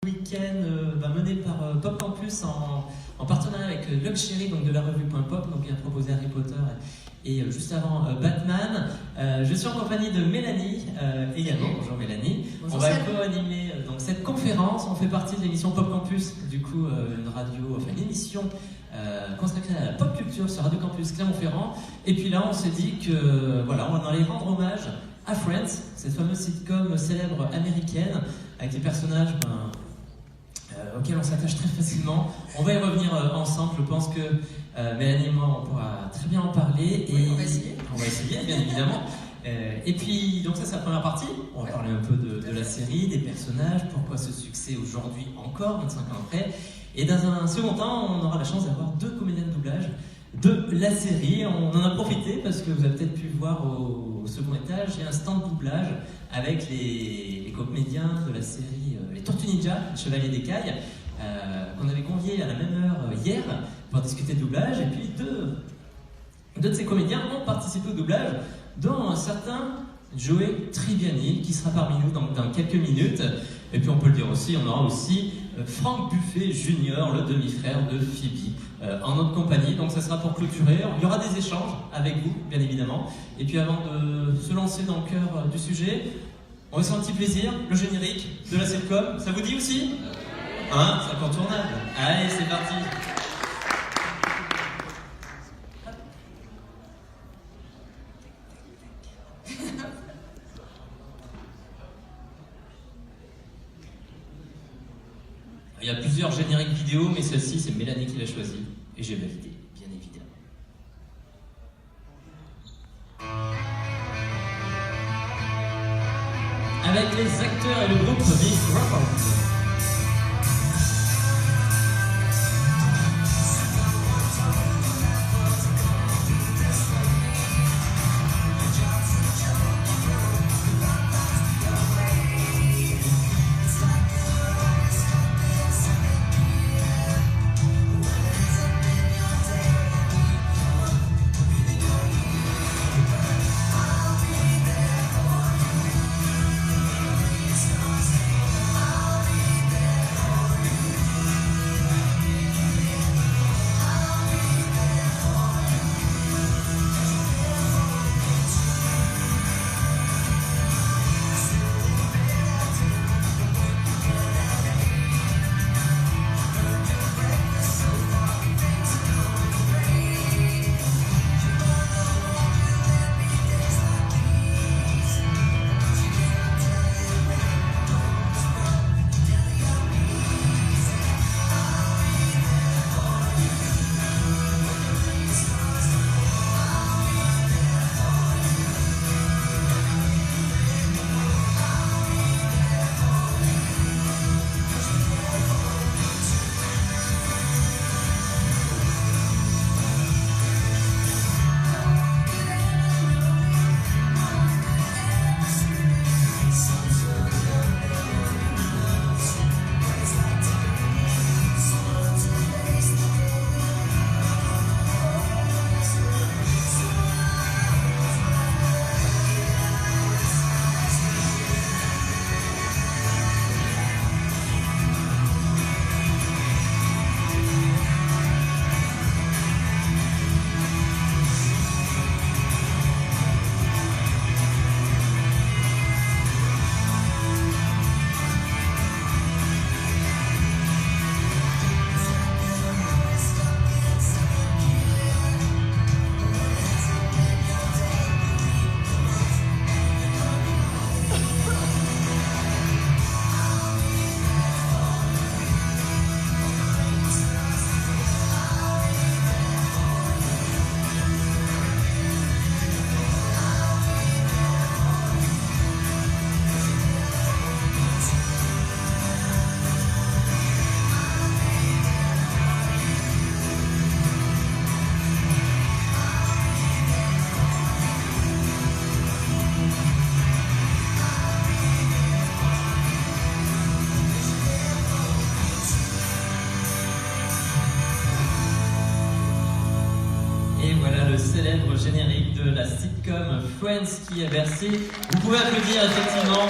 Week-end mené par Pop Campus en partenariat avec Luxury, donc de la revue Pop, donc qui a proposé Harry Potter et juste avant Batman. Je suis en compagnie de Mélanie également. Bonjour Mélanie. Bonjour, on va co-animer donc cette conférence. On fait partie de l'émission Pop Campus, du coup une émission consacrée à la pop culture sur Radio Campus Clermont-Ferrand. Et puis là, on s'est dit que voilà, on allait rendre hommage à Friends, cette fameuse sitcom célèbre américaine avec des personnages auxquels on s'attache très facilement. On va y revenir ensemble. Je pense que Mélanie et moi, on pourra très bien en parler. Oui, on va essayer. On va essayer, bien évidemment. Et puis, donc ça, c'est la première partie. On va parler un peu de la série, des personnages, pourquoi ce succès aujourd'hui encore, 25 ans après. Et dans un second temps, on aura la chance d'avoir deux comédiens de doublage de la série. On en a profité parce que vous avez peut-être pu voir au second étage, il y a un stand de doublage avec les comédiens de la série Les Tortues Ninja, les Chevaliers d'Écaille, qu'on avait conviés à la même heure hier pour discuter de doublage. Et puis deux de ces comédiens ont participé au doublage, dont un certain Joey Tribbiani qui sera parmi nous dans quelques minutes. Et puis on peut le dire aussi, on aura aussi Franck Buffet Junior, le demi-frère de Phoebe, en notre compagnie. Donc ça sera pour clôturer. Il y aura des échanges avec vous, bien évidemment. Et puis avant de se lancer dans le cœur du sujet, on va se faire un petit plaisir, le générique de la sitcom. Ça vous dit aussi ? Hein ? C'est incontournable. Allez, c'est parti. Il y a plusieurs génériques vidéo, mais celle-ci, c'est Mélanie qui l'a choisie. Et j'ai validé, bien évidemment. Avec les acteurs et le groupe Big Brother. Célèbre générique de la sitcom Friends qui est versé. Vous pouvez applaudir effectivement.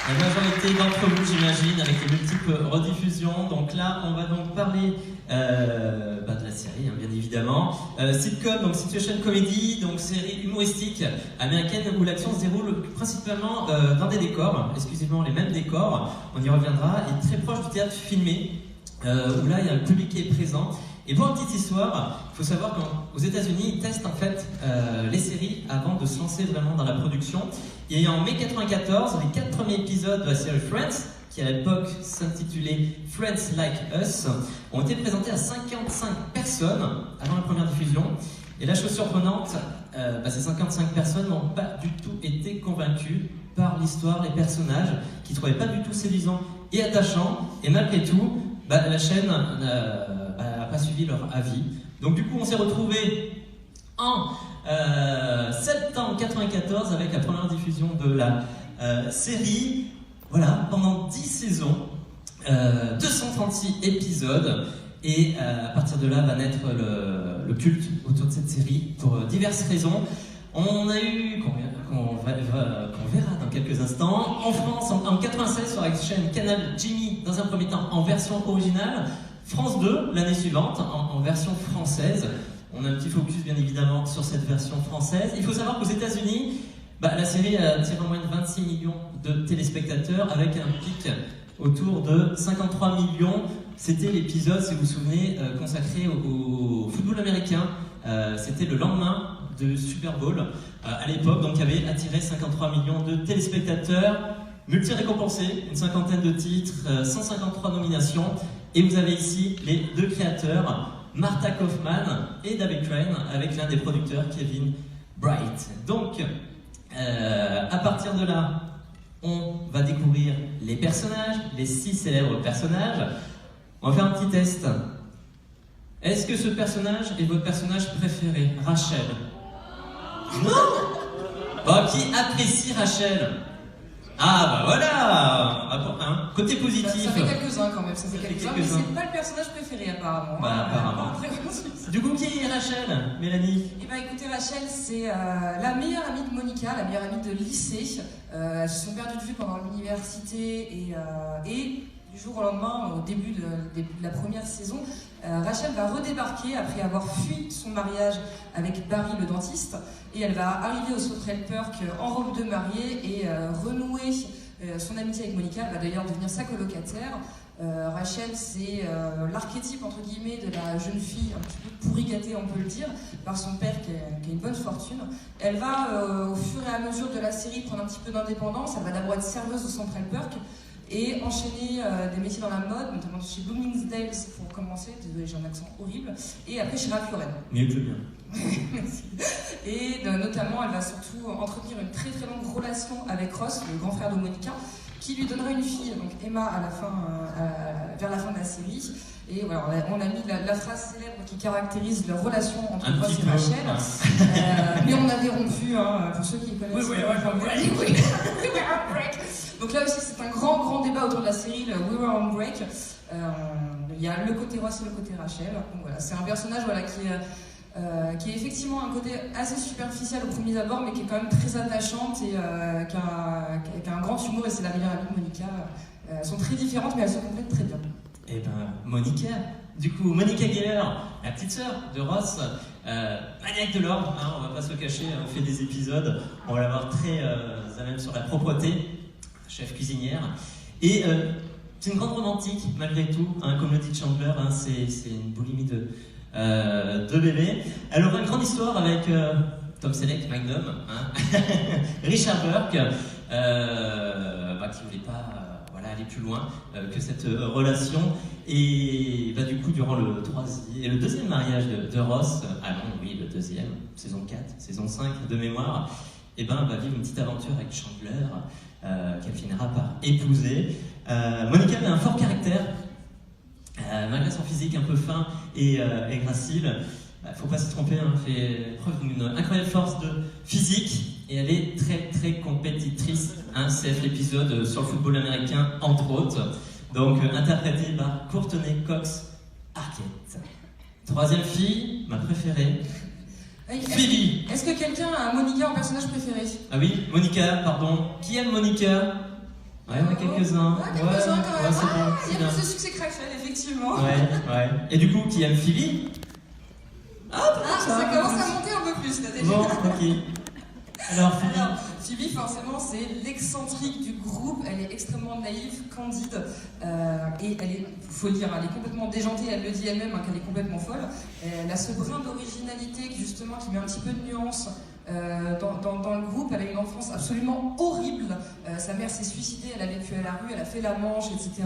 La majorité d'entre vous, j'imagine, avec les multiples rediffusions. Donc là, on va donc parler de la série, hein, bien évidemment. Sitcom, donc situation comedy, donc série humoristique américaine où l'action se déroule principalement dans des décors, exclusivement les mêmes décors. On y reviendra, et très proche du théâtre filmé, où là, il y a le public qui est présent. Et pour une petite histoire, il faut savoir qu'aux États-Unis, ils testent en fait les séries avant de se lancer vraiment dans la production. Et en mai 94, les 4 premiers épisodes de la série Friends, qui à l'époque s'intitulait Friends Like Us, ont été présentés à 55 personnes avant la première diffusion. Et la chose surprenante, ces 55 personnes n'ont pas du tout été convaincues par l'histoire, les personnages, qui ne trouvaient pas du tout séduisants et attachants. Et malgré tout, la chaîne n'a pas suivi leur avis. Donc du coup, on s'est retrouvés en septembre 94 avec la première diffusion de la série. Voilà, pendant 10 saisons, 236 épisodes. Et à partir de là va naître le culte autour de cette série pour diverses raisons. On a eu, qu'on verra dans quelques instants, en France en 96 sur la chaîne Canal Jimmy dans un premier temps en version originale, France 2 l'année suivante en version française. On a un petit focus bien évidemment sur cette version française. Il faut savoir qu'aux États-Unis, la série a attiré en moyenne 26 millions de téléspectateurs avec un pic autour de 53 millions. C'était l'épisode, si vous vous souvenez, consacré au football américain. C'était le lendemain de Super Bowl à l'époque, donc qui avait attiré 53 millions de téléspectateurs, multi-récompensés, une cinquantaine de titres, 153 nominations. Et vous avez ici les deux créateurs, Martha Kaufman et David Crane, avec l'un des producteurs, Kevin Bright. Donc, à partir de là, on va découvrir les personnages, les 6 célèbres personnages. On va faire un petit test. Est-ce que ce personnage est votre personnage préféré? Rachel? Non. Qui apprécie Rachel? Ah voilà. Côté positif. Ça fait quelques-uns quand même, ça fait quelques-uns, mais c'est pas le personnage préféré apparemment. Apparemment. Du coup, qui est Rachel, Mélanie? Eh ben écoutez, Rachel, c'est la meilleure amie de Monica, la meilleure amie de lycée. Elles se sont perdues de vue pendant l'université et du jour au lendemain, au début de la première saison, Rachel va redébarquer après avoir fui son mariage avec Barry le dentiste, et elle va arriver au Central Perk en robe de mariée et renouer son amitié avec Monica. Elle va d'ailleurs devenir sa colocataire. Rachel, c'est l'archétype entre guillemets de la jeune fille un petit peu pourrigatée, on peut le dire, par son père qui a une bonne fortune. Elle va au fur et à mesure de la série prendre un petit peu d'indépendance. Elle va d'abord être serveuse au Central Perk et enchaîner des métiers dans la mode, notamment chez Bloomingdale's pour commencer. Désolée, j'ai un accent horrible. Et après chez Ralph Lauren. Mieux que bien. Merci. Et notamment, elle va surtout entretenir une très très longue relation avec Ross, le grand frère de Monica, qui lui donnera une fille, donc Emma, à la fin, vers la fin de la série. Et voilà, on a mis la phrase célèbre qui caractérise leur relation entre Ross et Rachel. Mais on avait rompu, pour ceux qui connaissent. We were on break. We were on break. Donc là aussi, c'est un grand débat autour de la série, le We Were on Break. Il y a le côté Ross et le côté Rachel. Donc voilà, c'est un personnage qui est effectivement un côté assez superficiel au premier abord, mais qui est quand même très attachante et qui a un grand humour, et c'est la meilleure amie de Monica. Elles sont très différentes, mais elles se complètent très bien. Et Monica, du coup, Monica Geller, la petite sœur de Ross, maniaque de l'ordre, on va pas se le cacher, on fait des épisodes, on va la voir très à même sur la propreté, chef cuisinière. Et c'est une grande romantique, malgré tout, comme le dit Chandler, c'est une boulimie de bébé. Elle aura une grande histoire avec Tom Selleck, Magnum, Richard Burke, qui voulait pas aller plus loin que cette relation. Et du coup, durant le deuxième mariage de Ross, le deuxième, saison 4, saison 5 de mémoire, va vivre une petite aventure avec Chandler qu'elle finira par épouser. Monica a un fort caractère. Malgré son physique un peu fin et gracile, faut pas se tromper, elle fait preuve d'une incroyable force de physique et elle est très compétitrice. C'est l'épisode sur le football américain, entre autres. Donc interprétée par Courtney Cox Arquette. Troisième fille, ma préférée, Phoebe. Est-ce que quelqu'un a Monica en personnage préféré? Ah oui, Monica, pardon. Qui aime Monica? Ouais, quelques-uns. Ouais, quelques-uns quand même. C'est bon, Il y a plus de succès que Rachel, effectivement. Ouais. Et du coup, qui aime Phoebe? Ça commence à monter un peu plus là déjà. Bon, ok. Alors, Phoebe, forcément, c'est l'excentrique du groupe. Elle est extrêmement naïve, candide, et elle est, faut le dire, elle est complètement déjantée. Elle le dit elle-même qu'elle est complètement folle. Elle a ce brin d'originalité justement qui met un petit peu de nuance dans le groupe. Elle a une enfance absolument horrible. Sa mère s'est suicidée, elle a vécu à la rue, elle a fait la manche, etc.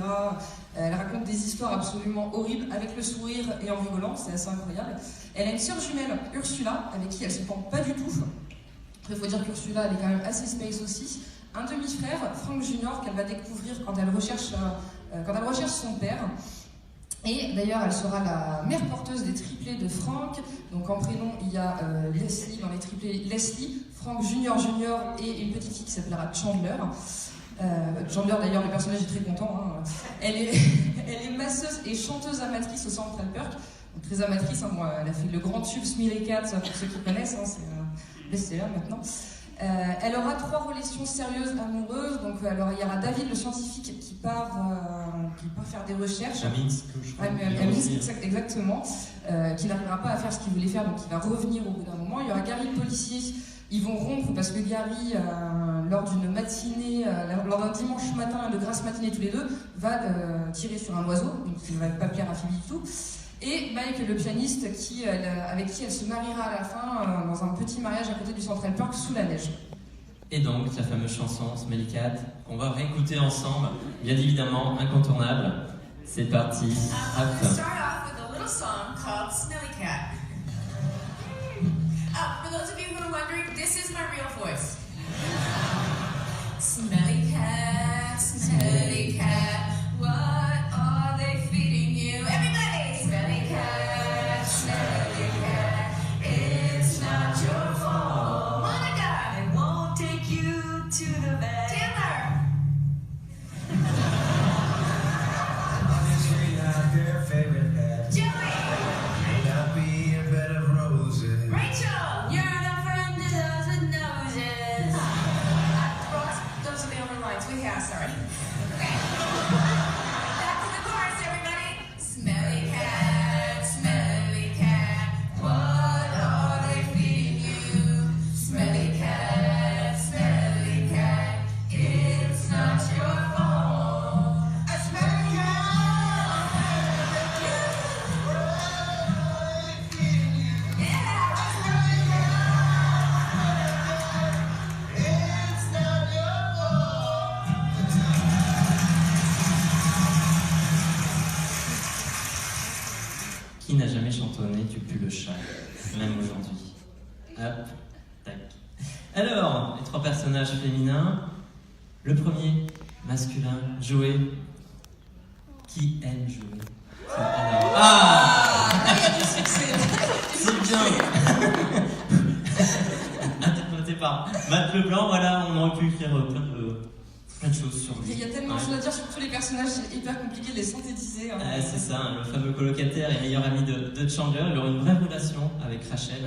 Elle raconte des histoires absolument horribles avec le sourire et en rigolant. C'est assez incroyable. Elle a une sœur jumelle, Ursula, avec qui elle se porte pas du tout. Il faut dire qu'Ursula, elle est quand même assez space aussi. Un demi-frère, Frank Junior, qu'elle va découvrir quand elle recherche son père. Et d'ailleurs, elle sera la mère porteuse des triplés de Frank. Donc en prénom, il y a Leslie dans les triplés. Leslie, Frank Junior et une petite fille qui s'appellera Chandler. Chandler, d'ailleurs, le personnage est très content. Hein. Elle est masseuse et chanteuse amatrice au Central Perk. Donc, très amatrice, hein. Bon, elle a fait le grand tube Smelly Cat, pour ceux qui connaissent. Hein, c'est best-seller maintenant. Elle aura 3 relations sérieuses amoureuses. Donc alors il y aura David le scientifique qui part faire des recherches. Exactement. Qui n'arrivera pas à faire ce qu'il voulait faire, donc il va revenir au bout d'un moment. Il y aura Gary le policier. Ils vont rompre parce que Gary, lors d'une matinée, lors d'un dimanche matin, de grasse matinée tous les deux, va tirer sur un oiseau, donc il ne va pas plaire à Phoebe du tout. Et Mike, le pianiste, avec qui elle se mariera à la fin dans un petit mariage à côté du Central Park sous la neige. Et donc, la fameuse chanson Smelly Cat, qu'on va réécouter ensemble, bien évidemment, incontournable. C'est parti. We start off with a little song called Smelly Cat. For those of you who are wondering, this is my real voice. Smelly cat, what are they feeding you? Everybody! Smelly cat, it's not your fault. Monica! It won't take you to the vet. Taylor! Honestly, not their favorite pet. Joey! May not be a bed of roses. Rachel! You're the friend of those with noses. Brooks, those are the only lines we have, sorry. Okay. Back to the chorus, everybody. Smelly cat, what are they feeding you? Smelly cat, it's not your fault. A smelly cat, what are they feeding you? Yeah, a smelly cat, it's not your fault. Qui n'a jamais chantonné Tu pues le chat, même aujourd'hui. Hop, tac. Alors, les 3 personnages féminins. Le premier, masculin, Joey. Qui aime Joey? Alors, Là, il y a du succès. c'est bien. Interprété par Matt Leblanc, voilà, on aurait pu écrire plein de choses sur lui. Il y a tellement de choses à dire sur tous les personnages, c'est hyper compliqué de les synthétiser. Hein. C'est ça, hein, le fameux colocataire et meilleur ami de Chandler. Il aura une vraie relation avec Rachel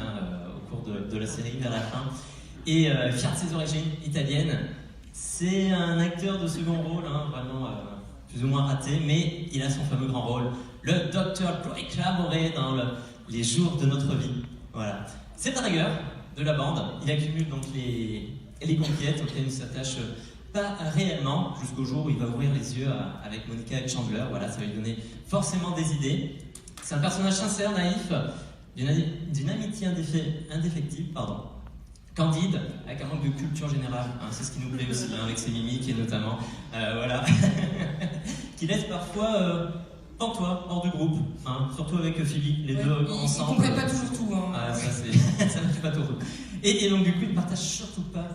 au cours de la série vers la fin. Et fier de ses origines italiennes, c'est un acteur de second rôle, hein, vraiment plus ou moins raté, mais il a son fameux grand rôle, le Dr. Greg Lamoré dans Les jours de notre vie. Voilà. C'est un dragueur de la bande, il accumule donc les conquêtes auxquelles il ne s'attache pas réellement, jusqu'au jour où il va ouvrir les yeux avec Monica et Chandler. Voilà, ça va lui donner forcément des idées. C'est un personnage sincère, naïf, d'une amitié indéfectible, candide, avec un manque de culture générale, hein, c'est ce qui nous plaît aussi, hein, avec ses mimiques et notamment, voilà, qui laisse parfois pantois, hors du groupe, hein, surtout avec Phoebe, les deux ensemble. Ils comprennent pas toujours tout. Hein. Ah, ça ne fait pas tout. Et donc du coup, ils ne partagent surtout pas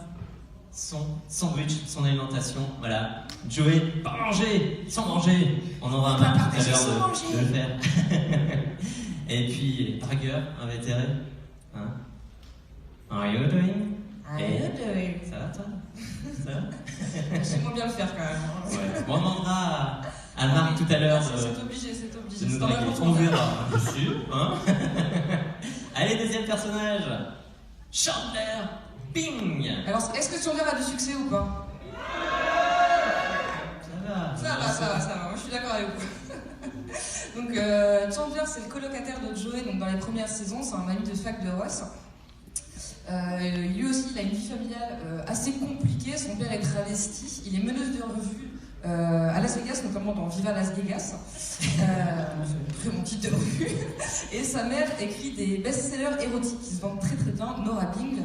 son sandwich, son alimentation. Voilà, Joey, pas manger, sans manger. On aura un mal tout à l'heure de le faire. Et puis, dragueur, invétéré. Hein? How are you doing? Ça va toi? Ça va? J'aimerais bien le faire quand même. Ouais. Bon, on demandera à Marc tout à l'heure C'est obligé. de nous draguer. On verra, bien sûr. Hein. Allez, deuxième personnage. Chandler Bing. Alors, est-ce que Chandler a du succès ou pas? Ça va, moi je suis d'accord avec vous. Donc Chandler, c'est le colocataire de Joey donc, dans les premières saisons, c'est un ami de fac de Ross. Lui aussi, il a une vie familiale assez compliquée, son père est travesti, il est meneuse de revue à Las Vegas, notamment dans Viva Las Vegas, très bon titre de revue, et sa mère écrit des best-sellers érotiques qui se vendent très très bien, Nora Bing.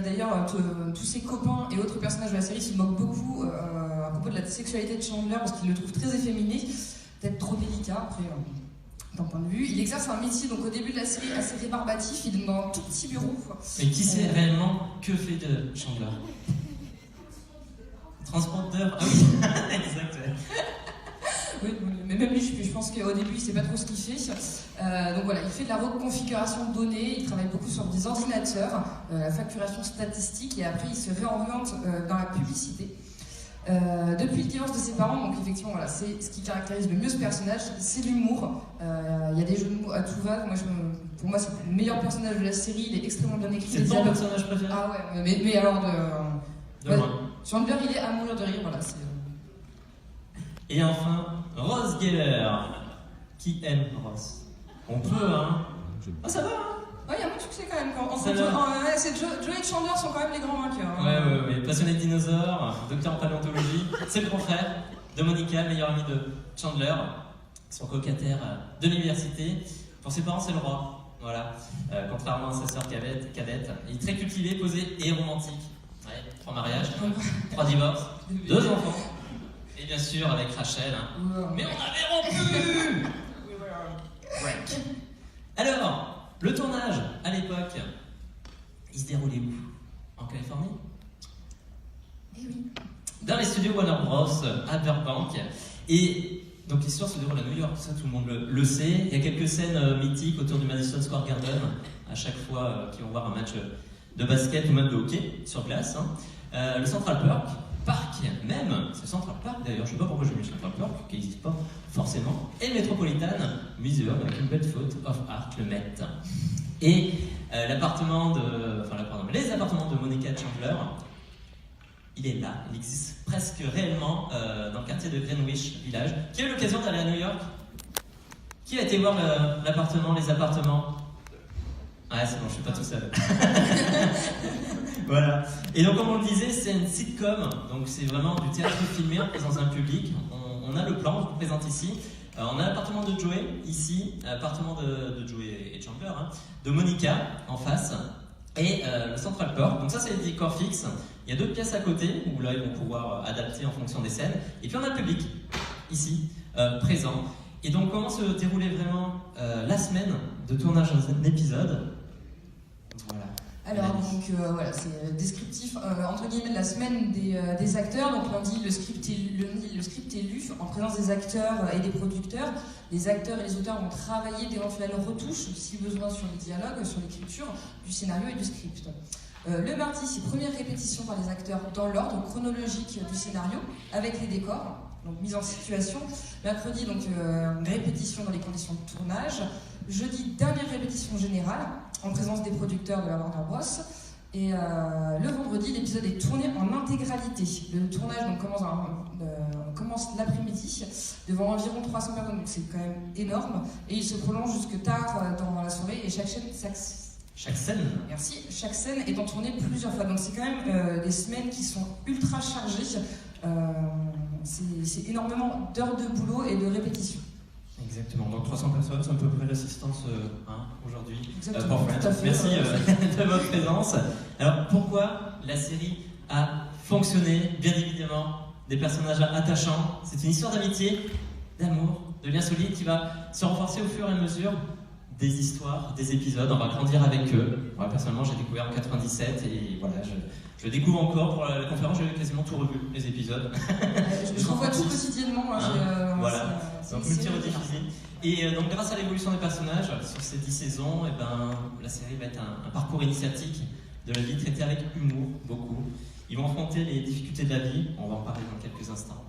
D'ailleurs, tous ses copains et autres personnages de la série se moquent beaucoup à propos de la sexualité de Chandler parce qu'ils le trouvent très efféminé, peut-être trop délicat après d'un point de vue. Il exerce un métier donc au début de la série assez rébarbatif, il est dans un tout petit bureau. Mais qui sait réellement que fait de Chandler? Transporteur. Ah oui, exact. Oui, mais même lui, je pense qu'au début, il sait pas trop ce qu'il fait. Donc voilà, il fait de la reconfiguration de données, il travaille beaucoup sur des ordinateurs, la facturation statistique, et après, il se réoriente dans la publicité. Depuis le divorce de ses parents, donc effectivement, voilà, c'est ce qui caractérise le mieux ce personnage, c'est l'humour. Il y a des jeux de mots à tout va. Pour moi, c'est le meilleur personnage de la série, il est extrêmement bien écrit. C'est ton personnage préféré? Ah ouais, mais alors de loin. Chandler, il est à mourir de rire, voilà. Et enfin, Ross Geller. Qui aime Ross? On peut, hein? Ah, ça va, hein? Ouais, il y a moins de succès quand même. Joey et Chandler sont quand même les grands vainqueurs. Hein. Ouais. Passionné de dinosaures, docteur en paléontologie. C'est le grand frère de Monica, meilleur ami de Chandler. Son colocataire de l'université. Pour ses parents, c'est le roi. Voilà. Contrairement à sa sœur cadette. Il est très cultivé, posé et romantique. Ouais, 3 mariages, 3 divorces, 2 enfants. Et bien sûr avec Rachel. Hein. Mais on avait rompu. Break. Alors, le tournage, à l'époque, il se déroulait où? En Californie? Eh oui. Dans les studios Warner Bros. À Burbank. Et donc l'histoire se déroule à New York, ça tout le monde le sait. Il y a quelques scènes mythiques autour du Madison Square Garden, à chaque fois qu'ils vont voir un match de basket ou même de hockey sur glace. Hein. Le Central Park même, c'est Central Park d'ailleurs, je sais pas pourquoi j'ai mis Central Park, qui n'existe pas forcément, et le Metropolitan Museum avec une belle faute of art, le Met. Et les appartements de Monica Chandler, il est là, il existe presque réellement dans le quartier de Greenwich Village. Qui a eu l'occasion d'aller à New York? Qui a été voir les appartements? Ah, c'est bon, je suis pas tout seul. Voilà. Et donc, comme on le disait, c'est une sitcom, donc c'est vraiment du théâtre filmé en présence d'un public. On a le plan, je vous présente ici. On a l'appartement de Joey, ici, l'appartement de Joey et Chandler, hein, de Monica, en face, et le Central Park. Donc ça, c'est les décors fixes. Il y a 2 pièces à côté, où là, ils vont pouvoir adapter en fonction des scènes. Et puis, on a le public, ici, présent. Et donc, comment se déroulait vraiment la semaine de tournage d'un épisode? Voilà. Alors, donc, voilà, c'est descriptif, entre guillemets, de la semaine des acteurs. Donc, lundi, le script est lu en présence des acteurs et des producteurs. Les acteurs et les auteurs vont travailler d'éventuelles retouches, si besoin, sur les dialogues, sur l'écriture du scénario et du script. Le mardi, c'est première répétition par les acteurs dans l'ordre chronologique du scénario, avec les décors, donc mise en situation. Mercredi, donc, répétition dans les conditions de tournage. Jeudi, dernière répétition générale, en présence des producteurs de la Warner Bros. Et le vendredi, l'épisode est tourné en intégralité. Le tournage donc, commence l'après-midi devant environ 300 personnes, donc c'est quand même énorme. Et il se prolonge jusque tard dans la soirée. Et chaque scène étant tournée plusieurs fois. Donc c'est quand même des semaines qui sont ultra chargées. C'est énormément d'heures de boulot et de répétition. Exactement, donc 300 personnes, c'est à peu près l'assistance aujourd'hui. Exactement, tout à fait. Merci de votre présence. Alors pourquoi la série a fonctionné? Bien évidemment, des personnages attachants. C'est une histoire d'amitié, d'amour, de lien solide qui va se renforcer au fur et à mesure des histoires, des épisodes. On va grandir avec eux. Moi, personnellement, j'ai découvert en 97 et voilà, je découvre encore pour la conférence, j'ai quasiment tout revu, les épisodes. Je revois tout quotidiennement. Voilà, donc multi-rediffusé. Et donc grâce à l'évolution des personnages, sur ces 10 saisons, et la série va être un parcours initiatique de la vie traité avec humour, beaucoup. Ils vont affronter les difficultés de la vie, on va en parler dans quelques instants.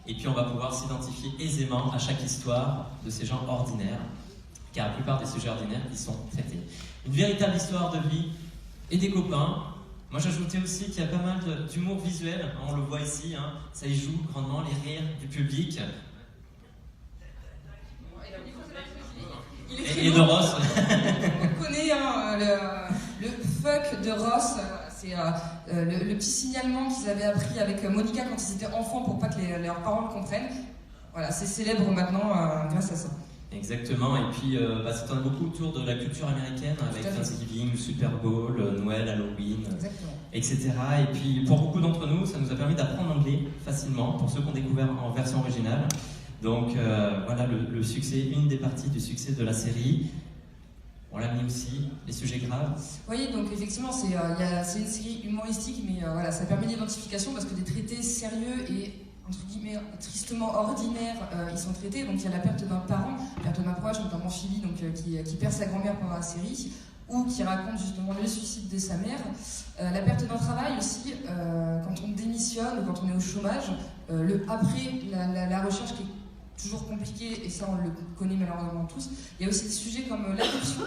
Et puis on va pouvoir s'identifier aisément à chaque histoire de ces gens ordinaires, car la plupart des sujets ordinaires y sont traités. Une véritable histoire de vie et des copains, Moi j'ajoutais aussi qu'il y a pas mal d'humour visuel, hein, on le voit ici, hein, ça y joue grandement, les rires du public. Et de Ross. On connaît hein, le fuck de Ross, c'est le petit signalement qu'ils avaient appris avec Monica quand ils étaient enfants pour pas que leurs parents le comprennent. Voilà, c'est célèbre maintenant grâce à ça. Exactement, et puis ça tourne beaucoup autour de la culture américaine avec Thanksgiving, le Super Bowl, Noël, Halloween, etc. Et puis pour beaucoup d'entre nous, ça nous a permis d'apprendre l'anglais facilement, pour ceux qui ont découvert en version originale. Donc voilà le succès, une des parties du succès de la série. On l'a mis aussi, les sujets graves. Oui, donc effectivement, c'est une série humoristique, mais voilà, ça permet l'identification parce que des traités sérieux et entre guillemets tristement ordinaires, ils sont traités. Donc il y a la perte d'un parent, perte d'un proche, notamment Phoebe, donc qui perd sa grand-mère pendant la série, ou qui raconte justement le suicide de sa mère. La perte d'un travail aussi, quand on démissionne ou quand on est au chômage, après la recherche qui est toujours compliqué, et ça on le connaît malheureusement tous. Il y a aussi des sujets comme l'adoption.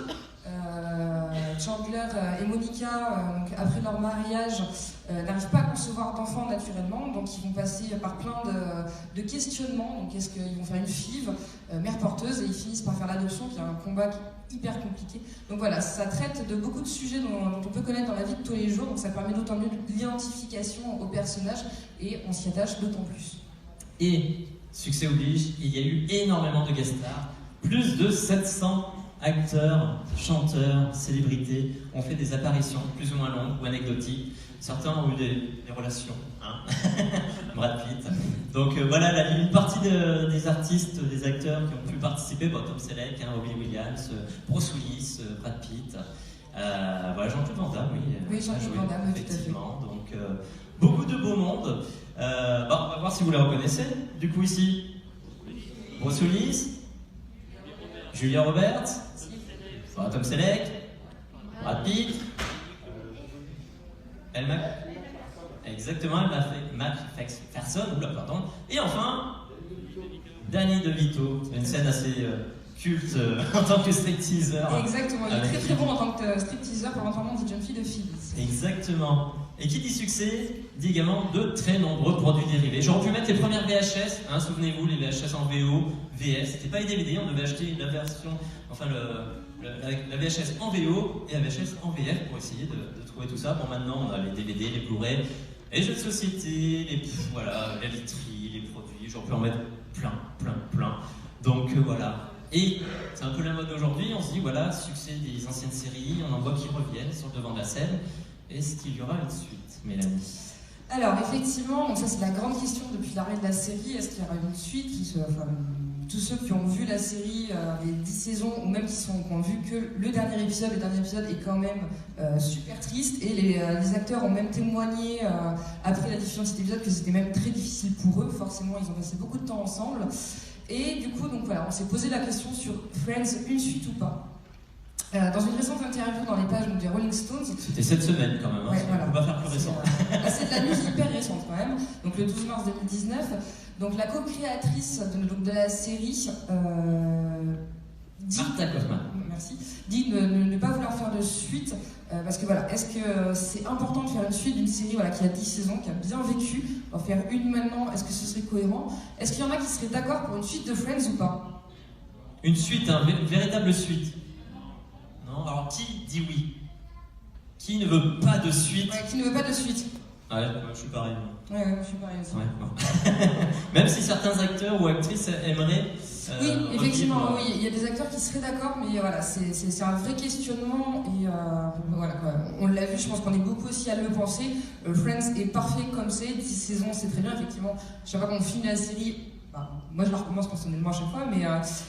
Chandler et Monica, donc après leur mariage, n'arrivent pas à concevoir d'enfants naturellement, donc ils vont passer par plein de questionnements. Donc est-ce qu'ils vont faire une FIV, mère porteuse, et ils finissent par faire l'adoption, qui est un combat hyper compliqué. Donc voilà, ça traite de beaucoup de sujets dont on peut connaître dans la vie de tous les jours, donc ça permet d'autant mieux l'identification aux personnages, et on s'y attache d'autant plus. Et succès oblige, il y a eu énormément de guest stars, plus de 700 acteurs, chanteurs, célébrités ont fait des apparitions plus ou moins longues ou anecdotiques. Certains ont eu des relations, hein. Brad Pitt. Donc voilà, une partie des artistes, des acteurs qui ont pu participer, Tom Selleck, hein, Robin Williams, Bruce Willis, Brad Pitt. Voilà, Jean-Claude Van Damme, oui. Oui, Jean-Claude Van Damme, effectivement. Donc beaucoup de beau monde. On va voir si vous les reconnaissez. Du coup ici, Bruce Willis, Julia Roberts, Tom Selleck, Brad Pitt, exactement, Mac Ferson, et enfin, Danny DeVito, une scène assez culte en tant que stripteaser. Exactement, il est très très bon en tant que stripteaser pour l'enterrement des jeunes filles de Phoebe. Exactement. Et qui dit succès, dit également de très nombreux produits dérivés. J'aurais pu mettre les premières VHS, hein, souvenez-vous, les VHS en VO, VS, c'était pas les DVD, on devait acheter la version, enfin la VHS en VO et la VHS en VF pour essayer de trouver tout ça. Bon, maintenant on a les DVD, les Blu-ray, les jeux de société, la literie, les produits, j'en peux en mettre plein. Donc voilà. Et c'est un peu la mode aujourd'hui, on se dit voilà, succès des anciennes séries, on en voit qui reviennent sur le devant de la scène. Est-ce qu'il y aura une suite, Mélanie? Alors effectivement, donc ça c'est la grande question depuis l'arrêt de la série, est-ce qu'il y aura une suite? Tous ceux qui ont vu la série, les 10 saisons, ou même qui ont vu que le dernier épisode est quand même super triste, et les acteurs ont même témoigné après la diffusion de cet épisode que c'était même très difficile pour eux, forcément ils ont passé beaucoup de temps ensemble. Et du coup, donc voilà, on s'est posé la question sur Friends, une suite ou pas. Dans une récente interview dans les pages des Rolling Stones... C'était cette semaine quand même, hein, on ne peut pas faire plus récent. C'est de la news hyper récente quand même, donc le 12 mars 2019. Donc la co-créatrice de la série dit... Martha Kaufman. Merci. Dit ne pas vouloir faire de suite, parce que voilà, est-ce que c'est important de faire une suite d'une série qui a 10 saisons, qui a bien vécu, en faire une maintenant, est-ce que ce serait cohérent? Est-ce qu'il y en a qui seraient d'accord pour une suite de Friends ou pas? Une suite, une véritable suite. Non, alors qui dit oui? Qui ne veut pas de suite? Ouais, qui ne veut pas de suite? Ouais, je suis pareil. Ouais, je suis pareil aussi. Ouais, bon. Même si certains acteurs ou actrices aimeraient... oui, effectivement, oui, il y a des acteurs qui seraient d'accord, mais voilà, c'est un vrai questionnement, et voilà, on l'a vu, je pense qu'on est beaucoup aussi à le penser. Friends est parfait comme c'est, 10 saisons, c'est très bien, effectivement. Chaque fois qu'on finit la série, moi je la recommence personnellement à chaque fois, mais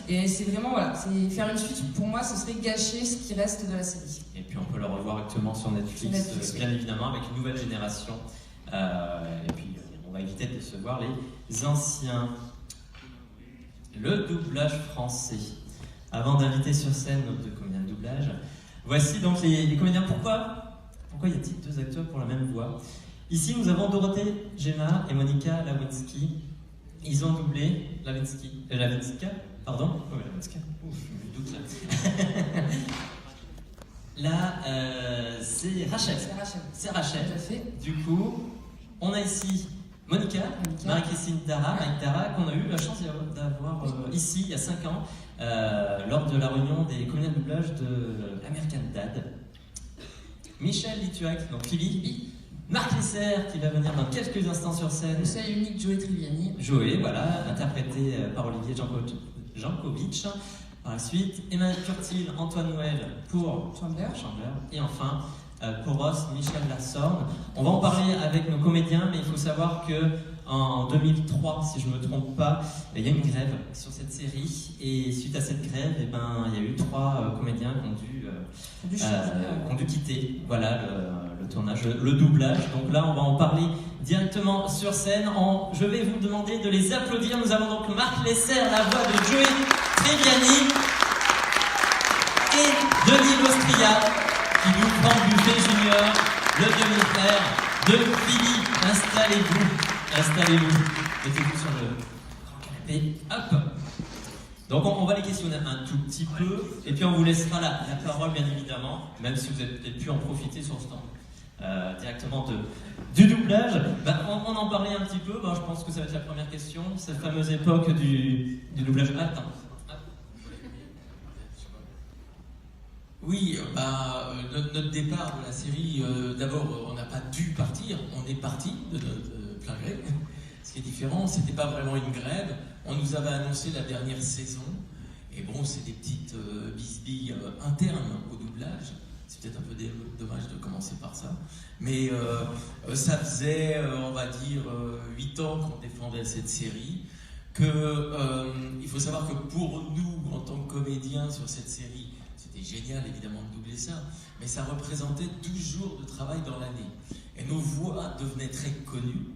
et c'est vraiment, voilà, c'est faire une suite, pour moi, ce serait gâcher ce qui reste de la série. Et puis on peut le revoir actuellement sur Netflix, bien évidemment, avec une nouvelle génération. Et puis on va éviter de décevoir les anciens. Le doublage français. Avant d'inviter sur scène nos deux comédiens de doublage, voici donc les comédiens. Pourquoi y a-t-il deux acteurs pour la même voix? Ici, nous avons Dorothée Gemma et Monica Lewinsky. Ils ont doublé Lewinsky, pardon. Oh, Lewinsky. Ouf, je me doute là. Là, c'est Rachel. C'est Rachel. C'est Rachel. Tout à fait. Du coup, on a ici Monica. Marie-Christine Dara, Mike Dara, qu'on a eu la chance d'avoir ici il y a 5 ans, lors de la réunion des comédiens de doublage de American Dad. Michel Lituac, donc Philly. Marc Lesser, qui va venir dans quelques instants sur scène. Le seul et unique Joey Triviani. Joey, voilà, interprété par Olivier Jankovic. Par la suite, Emmanuel Curtil, Antoine Noël pour Chandler. Et enfin, pour Ross, Michel Lassorne. On va en parler avec nos comédiens, mais il faut savoir que en 2003, si je ne me trompe pas, il y a une grève sur cette série. Et suite à cette grève, il y a eu 3 comédiens qui ont dû quitter le tournage, le doublage. Donc là, on va en parler directement sur scène. Je vais vous demander de les applaudir. Nous avons donc Marc Lesser, la voix de Joey Triviani, et Denis Lostria, qui nous prend Buffet Junior, le demi-frère de Philly. Installez-vous. Mettez-vous sur le grand canapé. Hop. Donc on va les questionner un tout petit peu, et puis on vous laissera la parole, bien évidemment, même si vous avez peut-être pu en profiter sur ce temps. Directement du doublage. On en parlait un petit peu, je pense que ça va être la première question, cette fameuse époque du doublage. Attends. Oui, notre départ de la série, d'abord, on n'a pas dû partir, on est parti de notre plein gré. Ce qui est différent, c'était pas vraiment une grève. On nous avait annoncé la dernière saison, et bon, c'est des petites bisbilles internes au doublage. C'est peut-être un peu dommage de commencer par ça. Mais ça faisait, on va dire, 8 ans qu'on défendait cette série. Il faut savoir que pour nous, en tant que comédiens sur cette série, c'était génial évidemment de doubler ça, mais ça représentait 12 jours de travail dans l'année. Et nos voix devenaient très connues.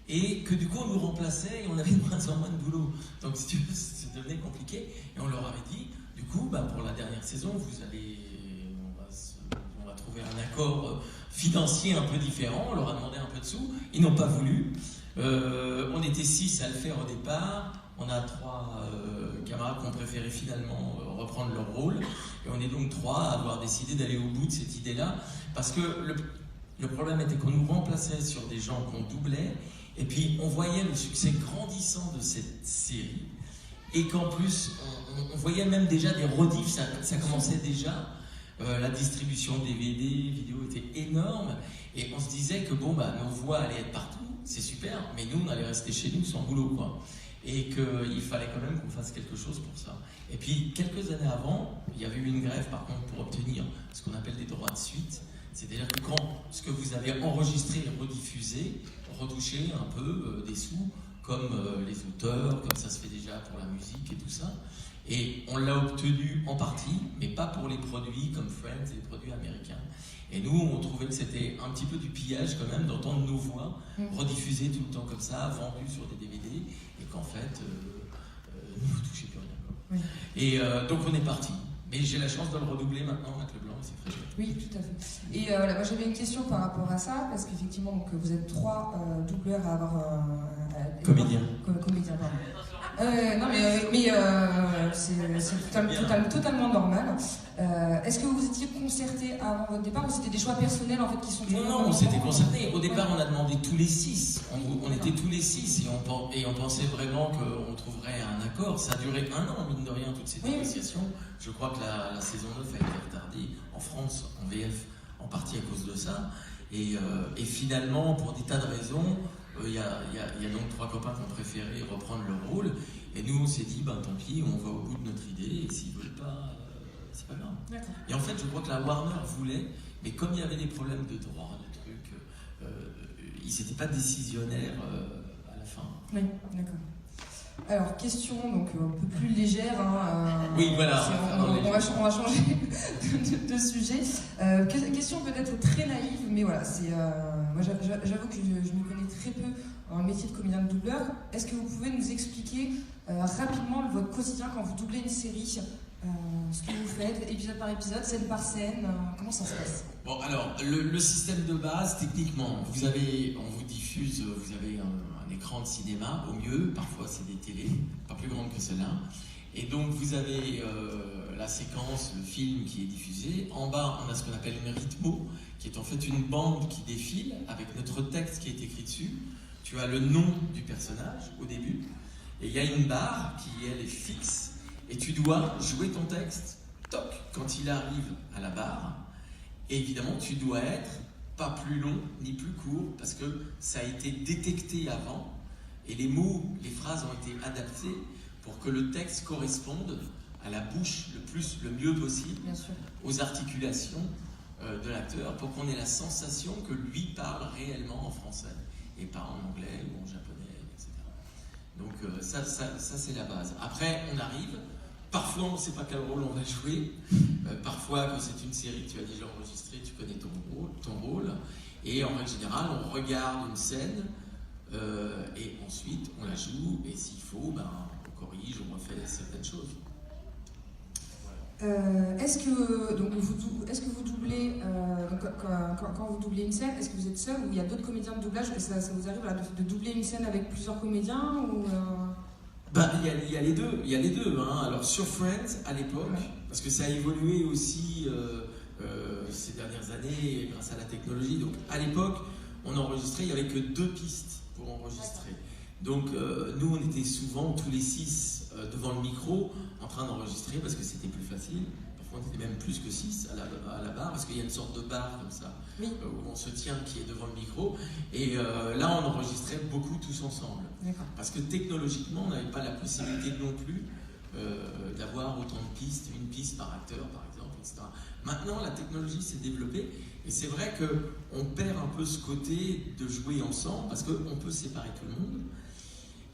Et que du coup on nous remplaçait et on avait de moins en moins de boulot. Donc si tu veux, ça devenait compliqué. Et on leur avait dit, du coup, pour la dernière saison, on va trouver un accord financier un peu différent. On leur a demandé un peu de sous. Ils n'ont pas voulu. On était 6 à le faire au départ. On a 3 camarades qui ont préféré finalement reprendre leur rôle. Et on est donc 3 à avoir décidé d'aller au bout de cette idée-là. Parce que le problème était qu'on nous remplaçait sur des gens qu'on doublait. Et puis on voyait le succès grandissant de cette série. Et qu'en plus, on voyait même déjà des rediffs. Ça commençait déjà. La distribution DVD, vidéo était énorme. Et on se disait que nos voix allaient être partout. C'est super. Mais nous, on allait rester chez nous sans boulot, quoi. Et qu'il fallait quand même qu'on fasse quelque chose pour ça. Et puis, quelques années avant, il y avait eu une grève, par contre, pour obtenir ce qu'on appelle des droits de suite. C'est-à-dire que quand ce que vous avez enregistré est rediffusé, retoucher un peu des sous, comme les auteurs, comme ça se fait déjà pour la musique et tout ça. Et on l'a obtenu en partie, mais pas pour les produits comme Friends et les produits américains. Et nous, on trouvait que c'était un petit peu du pillage quand même d'entendre nos voix rediffusées tout le temps comme ça, vendues sur des DVD, et qu'en fait, nous ne touchez plus rien. Quoi. Oui. Et donc on est parti. Mais j'ai la chance de le redoubler maintenant avec le blanc, c'est très chouette. Oui, tout à fait. Et moi j'avais une question par rapport à ça, parce qu'effectivement donc, vous êtes 3 doubleurs à avoir... Comédien, pardon. Non mais c'est totalement normal. Est-ce que vous étiez concertés avant votre départ ou c'était des choix personnels en fait qui sont... Non, on s'était concertés. Au départ, on a demandé tous les 6. On était tous les 6 et on pensait vraiment qu'on trouverait un accord. Ça a duré 1 an, mine de rien, toutes ces négociations. Je crois que la saison 9 a été retardée en France, en VF, en partie à cause de ça. Et finalement, pour des tas de raisons, il y a donc 3 copains qui ont préféré reprendre leur rôle. Et nous, on s'est dit, tant pis, on va au bout de notre idée. Et s'ils ne veulent pas, c'est pas grave. D'accord. Et en fait, je crois que la Warner voulait, mais comme il y avait des problèmes de droit, de trucs, ils n'étaient pas décisionnaires à la fin. Oui, d'accord. Alors, question donc un peu plus légère. Oui, voilà. On va changer de sujet. Question peut-être très naïve, mais voilà. Moi, j'avoue que je me connais très peu en métier de comédien de doubleur. Est-ce que vous pouvez nous expliquer rapidement votre quotidien quand vous doublez une série, ce que vous faites, épisode par épisode, scène par scène, comment ça se passe? Bon, alors, le système de base, techniquement, on vous diffuse, vous avez un écran de cinéma, au mieux, parfois c'est des télés, pas plus grandes que celle-là, et donc vous avez la séquence, le film qui est diffusé. En bas, on a ce qu'on appelle une rythmo, qui est en fait une bande qui défile avec notre texte qui est écrit dessus. Tu as le nom du personnage au début, et il y a une barre qui, elle, est fixe, et tu dois jouer ton texte, toc, quand il arrive à la barre. Et évidemment, tu dois être pas plus long ni plus court, parce que ça a été détecté avant, et les mots, les phrases ont été adaptés pour que le texte corresponde à la bouche le mieux possible, Bien sûr. aux articulations de l'acteur, pour qu'on ait la sensation que lui parle réellement en français, et pas en anglais ou en japonais, etc. Donc ça c'est la base. Après, on arrive, parfois on ne sait pas quel rôle on va jouer, parfois quand c'est une série que tu as déjà enregistrée, tu connais ton rôle, et en règle générale, on regarde une scène, et ensuite on la joue, et s'il faut, on corrige, on refait certaines choses. Est-ce que vous doublez, quand vous doublez une scène, est-ce que vous êtes seul ou il y a d'autres comédiens de doublage? Ça vous arrive de doubler une scène avec plusieurs comédiens ou Il y a les deux. Hein. Alors sur Friends, à l'époque, parce que ça a évolué aussi ces dernières années grâce à la technologie, donc à l'époque, on enregistrait, il n'y avait que 2 pistes pour enregistrer. Donc nous, on était souvent tous les 6 devant le micro en train d'enregistrer parce que c'était plus facile. Parfois, on était même plus que 6 à la barre parce qu'il y a une sorte de barre comme ça où on se tient qui est devant le micro. Et là, on enregistrait beaucoup tous ensemble. Parce que technologiquement, on n'avait pas la possibilité non plus d'avoir autant de pistes, une piste par acteur par exemple, etc. Maintenant, la technologie s'est développée et c'est vrai qu'on perd un peu ce côté de jouer ensemble parce qu'on peut séparer tout le monde.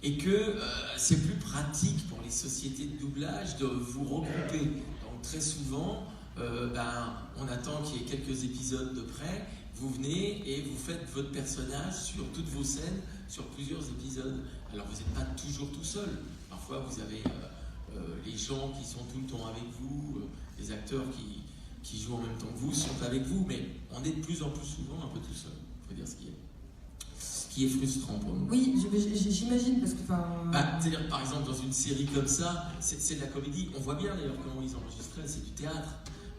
Et que c'est plus pratique pour les sociétés de doublage de vous regrouper. Donc très souvent, on attend qu'il y ait quelques épisodes de près, vous venez et vous faites votre personnage sur toutes vos scènes, sur plusieurs épisodes. Alors vous n'êtes pas toujours tout seul. Parfois vous avez les gens qui sont tout le temps avec vous, les acteurs qui jouent en même temps que vous sont avec vous, mais on est de plus en plus souvent un peu tout seul. Il faut dire ce qui est. Qui est frustrant pour nous. Oui, j'imagine, parce que... c'est-à-dire, par exemple, dans une série comme ça, c'est de la comédie. On voit bien d'ailleurs comment ils enregistraient, c'est du théâtre.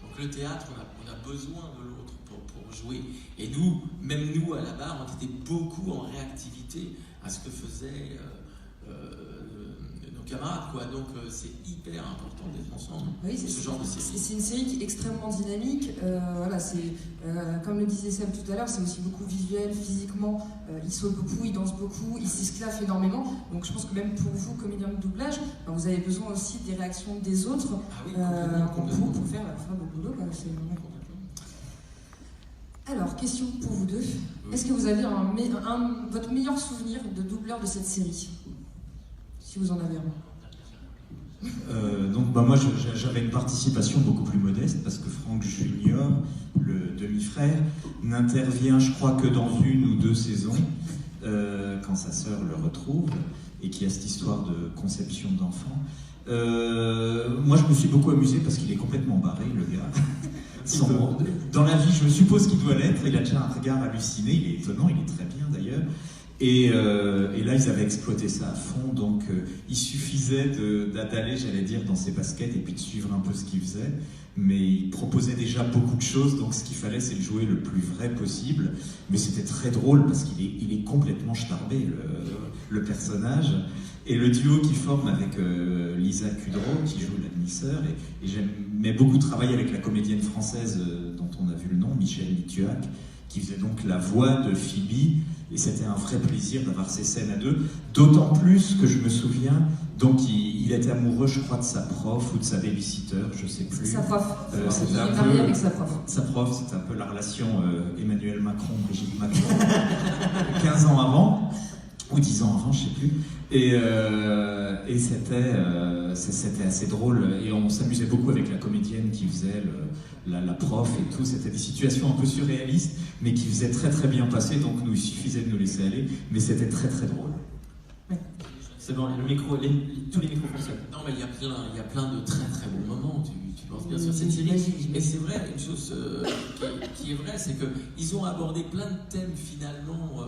Donc le théâtre, on a besoin de l'autre pour jouer. Et nous, même nous, à la barre, on était beaucoup en réactivité à ce que faisaient nos camarades, quoi. Donc c'est hyper important d'être ensemble. Oui, ce genre de série. C'est une série qui est extrêmement dynamique. Comme le disait Seb tout à l'heure, c'est aussi beaucoup visuel, physiquement. Ils sautent beaucoup, ils dansent beaucoup, ils s'esclaffent énormément. Donc je pense que même pour vous, comédiens de doublage, vous avez besoin aussi des réactions des autres complètement. Pour faire votre boulot. Alors, question pour vous deux. Est-ce que vous avez votre meilleur souvenir de doubleur de cette série? Si vous en avez un. Donc moi j'avais une participation beaucoup plus modeste parce que Franck Junior, le demi-frère, n'intervient je crois que dans 1 ou 2 saisons quand sa sœur le retrouve et qu'il y a cette histoire de conception d'enfant. Moi je me suis beaucoup amusé parce qu'il est complètement barré le gars. Dans la vie je suppose qu'il doit l'être, il a déjà un regard halluciné, il est étonnant, il est très bien d'ailleurs. Et là, ils avaient exploité ça à fond, donc il suffisait d'aller, j'allais dire, dans ses baskets et puis de suivre un peu ce qu'il faisait. Mais il proposait déjà beaucoup de choses, donc ce qu'il fallait, c'est le jouer le plus vrai possible. Mais c'était très drôle parce qu'il est complètement starbé, le personnage. Et le duo qu'il forme avec Lisa Kudrow, qui joue la demi-sœur, et j'aimais beaucoup travailler avec la comédienne française dont on a vu le nom, Michel Lituac, qui faisait donc la voix de Phoebe. Et c'était un vrai plaisir d'avoir ces scènes à 2, d'autant plus que je me souviens, donc il était amoureux, je crois, de sa prof ou de sa babysitter, je sais plus. Sa prof. Il est marié avec sa prof. Sa prof, c'était un peu la relation Emmanuel Macron, Brigitte Macron, 15 ans avant, ou 10 ans avant, je sais plus. Et c'était assez drôle, et on s'amusait beaucoup avec la comédienne qui faisait la prof et tout. C'était des situations un peu surréalistes, mais qui faisaient très très bien passer, donc il suffisait de nous laisser aller, mais c'était très drôle. C'est bon, tous les micros fonctionnent. Non, mais il y a plein de très très bons moments, tu penses bien sur cette série. Et c'est vrai, une chose qui est vraie, c'est qu'ils ont abordé plein de thèmes finalement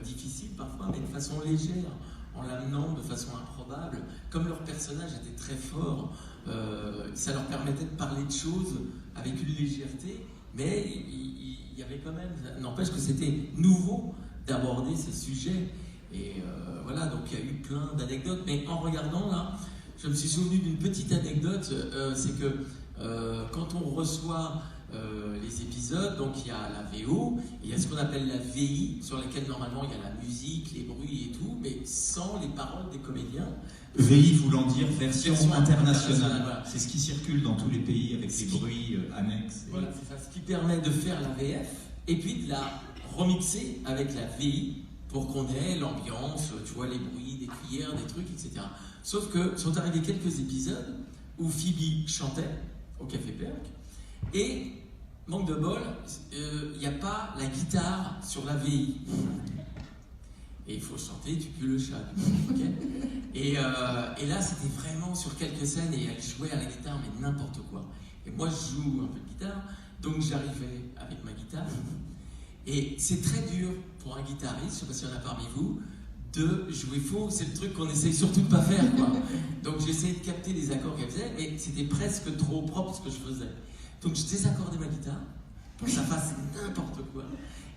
difficiles parfois, mais de façon légère. en l'amenant de façon improbable. Comme leur personnage était très fort, ça leur permettait de parler de choses avec une légèreté, mais il y avait quand même... N'empêche que c'était nouveau d'aborder ces sujets. Et voilà, donc il y a eu plein d'anecdotes. Mais en regardant là, je me suis souvenu d'une petite anecdote, c'est que quand on reçoit les épisodes, donc il y a la VO, et il y a ce qu'on appelle la VI, sur laquelle normalement il y a la musique, les bruits et tout, mais sans les paroles des comédiens. VI voulant dire version internationale. Voilà. C'est ce qui circule dans tous les pays avec les bruits annexes. Voilà, c'est ça, ce qui permet de faire la VF, et puis de la remixer avec la VI, pour qu'on ait l'ambiance, tu vois, les bruits, des cuillères, des trucs, etc. Sauf que sont arrivés quelques épisodes où Phoebe chantait au Café Perk, et manque de bol, il n'y a pas la guitare sur la VI. Et il faut chanter, tu pues le chat. Okay, et là, c'était vraiment sur quelques scènes, et elle jouait à la guitare, mais n'importe quoi. Et moi, je joue un peu de guitare, donc j'arrivais avec ma guitare. Et c'est très dur pour un guitariste, je ne sais pas s'il y en a parmi vous, de jouer faux. C'est le truc qu'on essaye surtout de ne pas faire, quoi. Donc j'essayais de capter les accords qu'elle faisait, mais c'était presque trop propre ce que je faisais. Donc je désaccordais ma guitare pour que ça fasse n'importe quoi.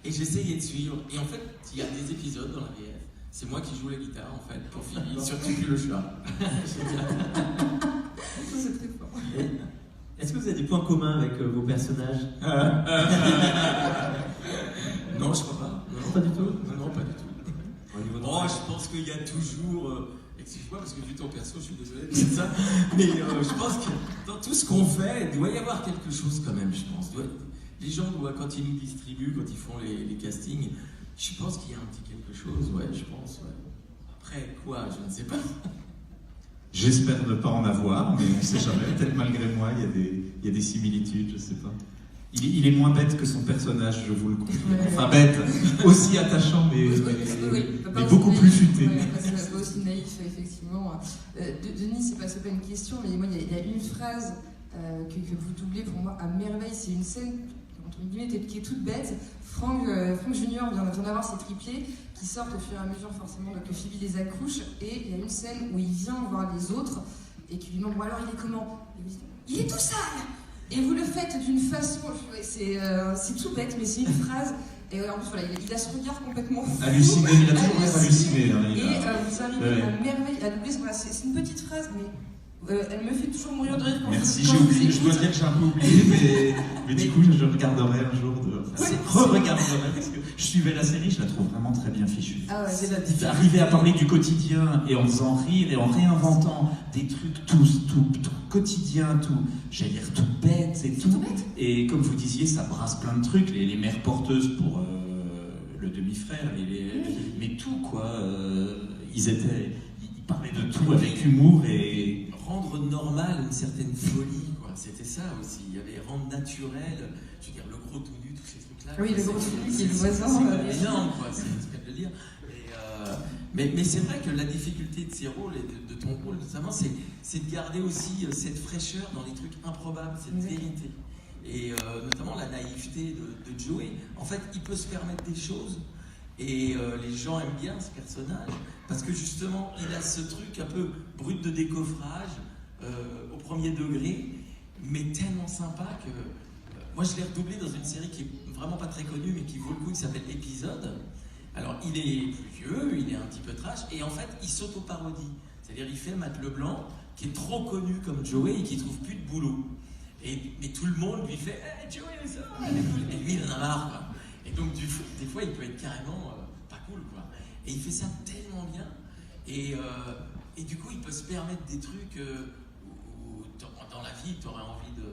Et j'essayais de suivre. Et en fait, il y a des épisodes dans la VF, c'est moi qui joue la guitare, en fait, pour Phoebe, surtout plus le chat. C'est très fort. Est-ce que vous avez des points communs avec vos personnages? Non, je crois pas. Non, pas du tout. Non, pas du tout. Au niveau de- Je pense qu'il y a toujours... excuse-moi, parce que vu ton perso, je suis désolé de dire ça. Mais je pense que dans tout ce qu'on fait, il doit y avoir quelque chose quand même, je pense. Les gens, quand ils nous distribuent, quand ils font les castings, je pense qu'il y a un petit quelque chose, ouais, je pense. Ouais. Après, quoi, je ne sais pas. J'espère ne pas en avoir, mais on ne sait jamais. Peut-être malgré moi, il y a des similitudes, je ne sais pas. Il est moins bête que son personnage, je vous le confirme. Enfin, bête, aussi attachant, mais beaucoup plus futé. C'est pas aussi naïf, effectivement. Denis, c'est pas une question, mais moi, il y a une phrase que vous doublez pour moi à merveille. C'est une scène, entre guillemets, qui est toute bête. Frank Junior vient d'avoir ses triplés qui sortent au fur et à mesure, forcément, que Phoebe les accouche. Et il y a une scène où il vient voir les autres et qui lui demande, bon, alors il est comment? Il est tout sale! Et vous le faites d'une façon, c'est tout bête, mais c'est une phrase. Et en plus, voilà, il a ce regard complètement fou. Halluciné, il a toujours l'air halluciné. Hein, vous arrivez à merveille à doubler. Voilà, c'est une petite phrase, mais elle me fait toujours mourir de rire quand merci, quand j'ai oublié. vous Je dois écoute. dire que j'ai un peu oublié, mais du coup, je regarderai un jour. Re-regarderai, parce que je suivais la série, je la trouve vraiment très bien fichue. Ah ouais, C'est la différence. Arriver à parler du quotidien et en faisant rire et en réinventant des trucs tout quotidien, j'allais dire tout bête et tout. Et comme vous disiez, ça brasse plein de trucs, les mères porteuses pour le demi-frère, mais tout quoi. Ils parlaient de tout avec humour et Rendre normal une certaine folie, quoi. C'était ça aussi. Il y avait rendre naturel, je veux dire, le gros tout nu, tous ces trucs-là. Oui, le gros tout nu qui est le voisin. C'est énorme, quoi. C'est ce qu'elle veut dire. Mais c'est vrai que la difficulté de ces rôles et de ton rôle notamment, c'est de garder aussi cette fraîcheur dans les trucs improbables, cette vérité. Et notamment la naïveté de Joey. En fait, il peut se permettre des choses et les gens aiment bien ce personnage parce que justement, il a ce truc un peu brut de décoffrage au premier degré, mais tellement sympa que moi je l'ai redoublé dans une série qui est vraiment pas très connue mais qui vaut le coup, qui s'appelle Épisode. Alors, il est plus vieux, il est un petit peu trash, et en fait, il s'auto-parodie. C'est-à-dire, il fait Matt Leblanc, qui est trop connu comme Joey et qui trouve plus de boulot. Mais tout le monde lui fait hey, Joey, ça va, et lui, il en a marre, quoi. Et donc, des fois, il peut être carrément pas cool, quoi. Et il fait ça tellement bien, et du coup, il peut se permettre des trucs où dans la vie, tu aurais envie de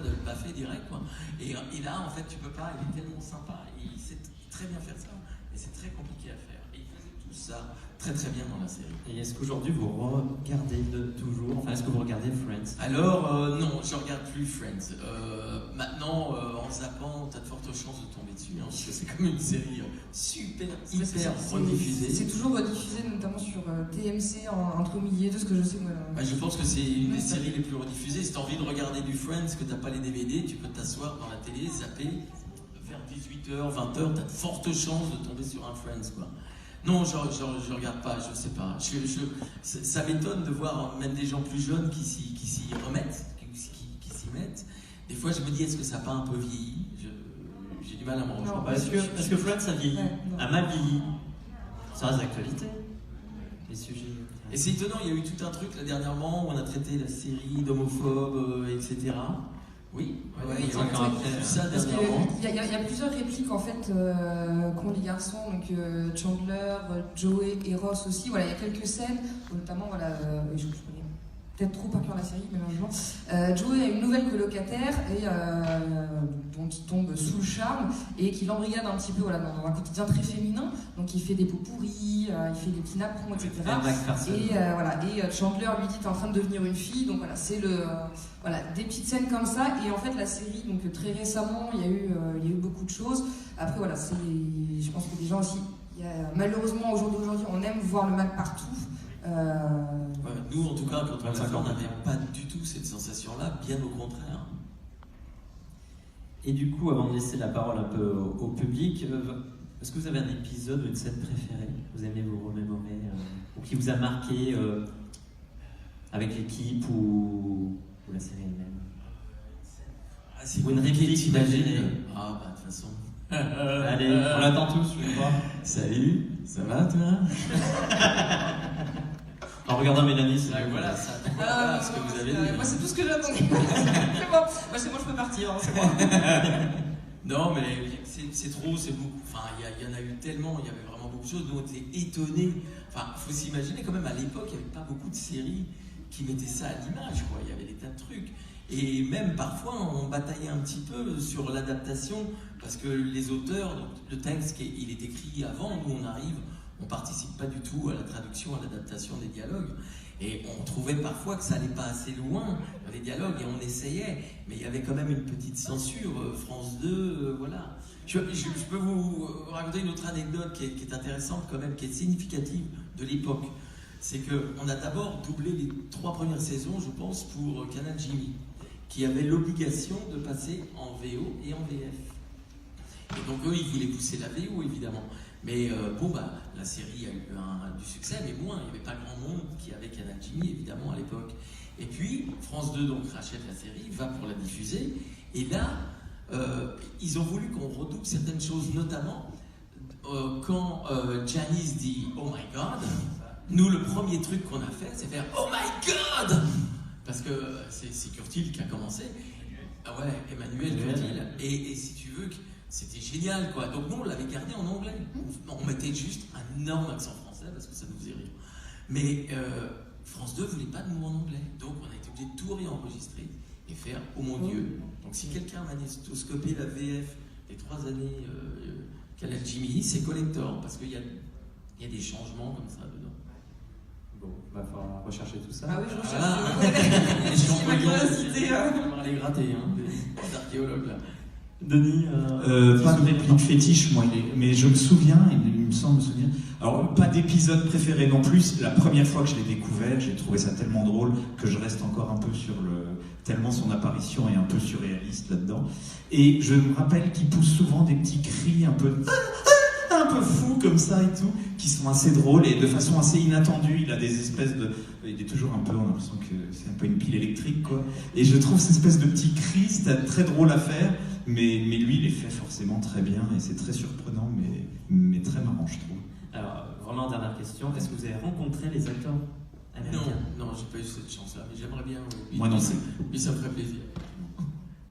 le baffer direct, quoi. Et là, en fait, tu peux pas, il est tellement sympa, et il sait très bien faire ça. Et c'est très compliqué à faire. Et ils faisaient tout ça très très bien dans la série. Et est-ce qu'aujourd'hui vous regardez toujours, enfin est-ce que vous regardez Friends? Alors non, je regarde plus Friends. Maintenant, en zappant, t'as de fortes chances de tomber dessus, hein, parce que c'est comme une série hyper rediffusée. C'est toujours rediffusé, notamment sur TMC, entre midi et deux, ce que je sais. Moi, je pense que c'est une des séries les plus rediffusées. Si t'as envie de regarder du Friends, que t'as pas les DVD, tu peux t'asseoir dans la télé, zapper. Vers 18h, 20h, t'as de fortes chances de tomber sur un Friends, quoi. Non, je regarde pas, je sais pas. Ça m'étonne de voir même des gens plus jeunes qui s'y remettent, qui s'y mettent. Des fois, je me dis, est-ce que ça n'a pas un peu vieilli? J'ai du mal à m'en rendre compte. Est-ce que Friends a vieilli, a mal vieilli? Ça reste d'actualité, les sujets. Et c'est étonnant, il y a eu tout un truc là dernièrement où on a traité la série d'homophobes, etc. Oui, Oui, encore après ça parce dernièrement. qu'il y a plusieurs répliques en fait qu'ont les garçons, donc Chandler, Joey et Ross aussi. Voilà, il y a quelques scènes, notamment voilà, je connais peut-être trop par cœur la série, malheureusement. Joey a une nouvelle colocataire et dont il tombe sous le charme et qui l'embrigade un petit peu voilà, dans un quotidien très féminin. Donc il fait des pots pourris, il fait des petits napperons, etc. Et Chandler lui dit t'es en train de devenir une fille. Donc voilà, c'est des petites scènes comme ça. Et en fait la série, donc très récemment, il y a eu beaucoup de choses. Après voilà, je pense que les gens aussi, malheureusement au jour d'aujourd'hui, on aime voir le mal partout. Nous, en tout cas, quand on l'a fait, on n'avait pas du tout cette sensation-là, bien au contraire. Et du coup, avant de laisser la parole un peu au public, est-ce que vous avez un épisode ou une scène préférée que vous aimez vous remémorer ou qui vous a marqué avec l'équipe ou la série elle-même? Ou une réplique imaginée? Ah, bah, de toute façon. Allez, on l'attend tous, je vois. Salut, ça va toi? En regardant Mélanie, c'est voilà ce que vous avez dit. Moi, c'est tout ce que j'attendais. C'est bon. C'est bon, je peux partir. C'est bon. Non, mais c'est trop, c'est beaucoup. Enfin, il y en a eu tellement, il y avait vraiment beaucoup de choses. Nous, on était étonnés. Enfin, il faut s'imaginer quand même, à l'époque, il n'y avait pas beaucoup de séries qui mettaient ça à l'image, quoi. Il y avait des tas de trucs. Et même parfois, on bataillait un petit peu sur l'adaptation, parce que les auteurs, donc, le texte, il est écrit avant, nous on arrive, on participe pas du tout à la traduction, à l'adaptation des dialogues. Et on trouvait parfois que ça allait pas assez loin dans les dialogues, et on essayait, mais il y avait quand même une petite censure. France 2, voilà. Je peux vous raconter une autre anecdote qui est intéressante quand même, qui est significative de l'époque. C'est qu'on a d'abord doublé les 3 premières saisons, je pense, pour Canal Jimmy, qui avait l'obligation de passer en VO et en VF. Et donc eux, ils voulaient pousser la VO, évidemment. Mais la série a eu du succès, mais moins. Il n'y avait pas grand monde qui avait Canal Jimmy, évidemment, à l'époque. Et puis, France 2 donc rachète la série, va pour la diffuser. Et là, ils ont voulu qu'on redouble certaines choses, notamment quand Janice dit « Oh my God », nous, le premier truc qu'on a fait, c'est faire « Oh my God !» Parce que c'est Curtil qui a commencé. Ah ouais, Emmanuel Curtil. Et si tu veux, c'était génial, quoi. Donc nous, on l'avait gardé en anglais. On mettait juste un énorme accent français parce que ça nous faisait rire. Mais France 2 voulait pas de nous en anglais. Donc on a été obligé de tout réenregistrer et faire « Oh mon Dieu !» Donc si quelqu'un a magnétoscopé la VF des 3 années Canal Jimmy, c'est collector parce qu'il y a des changements comme ça dedans. Bon, il va falloir rechercher tout ça. Ah oui, je recherche. Les gens ma curiosité. on va les gratter, hein, des archéologues là. Denis, pas de réplique fétiche, moi, mais je me souviens, il me semble me souvenir. Alors, pas d'épisode préféré non plus. La première fois que je l'ai découvert, j'ai trouvé ça tellement drôle que je reste encore un peu sur tellement son apparition est un peu surréaliste là-dedans. Et je me rappelle qu'il pousse souvent des petits cris un peu fous comme ça et tout, qui sont assez drôles et de façon assez inattendue. Il a des espèces de... Il est toujours un peu, on a l'impression que c'est un peu une pile électrique, quoi. Et je trouve cette espèce de petits cris, c'est très drôle à faire, mais lui, il les fait forcément très bien et c'est très surprenant, mais très marrant, je trouve. Alors, vraiment, dernière question. Est-ce que vous avez rencontré les acteurs américains? Non, j'ai pas eu cette chance-là, mais j'aimerais bien. Moi non plus. Mais ça me ferait plaisir.